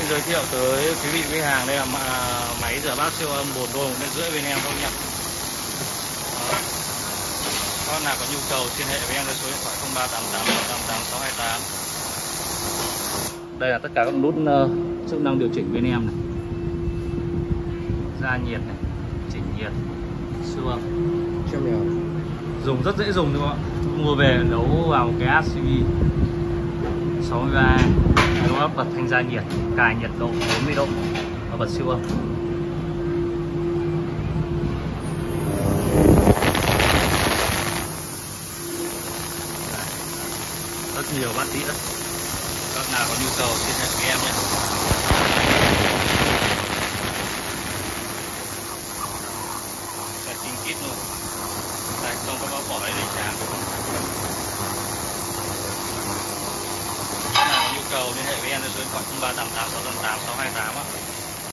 xin giới thiệu tới quý vị khách hàng đây là máy rửa bát siêu âm 1 đôi 1,5 bên em thôi nhé. Các bạn nào có nhu cầu liên hệ với em với số điện thoại 0388 628. Đây là tất cả các nút chức năng điều chỉnh bên em này. Gia nhiệt này, chỉnh nhiệt, siêu âm. Dùng rất dễ dùng đúng không ạ? Mua về nấu vào một cái RCB 63, nó bật thanh gia nhiệt, cài nhiệt độ 40 độ và bật siêu âm. Rất nhiều bát đĩa. Các nào có nhu cầu liên hệ với em nhé. Xin kit luôn. Đây, không có bỏ đây để chạm. Các nào có nhu cầu liên hệ với em số điện thoại 0388 628 628 á.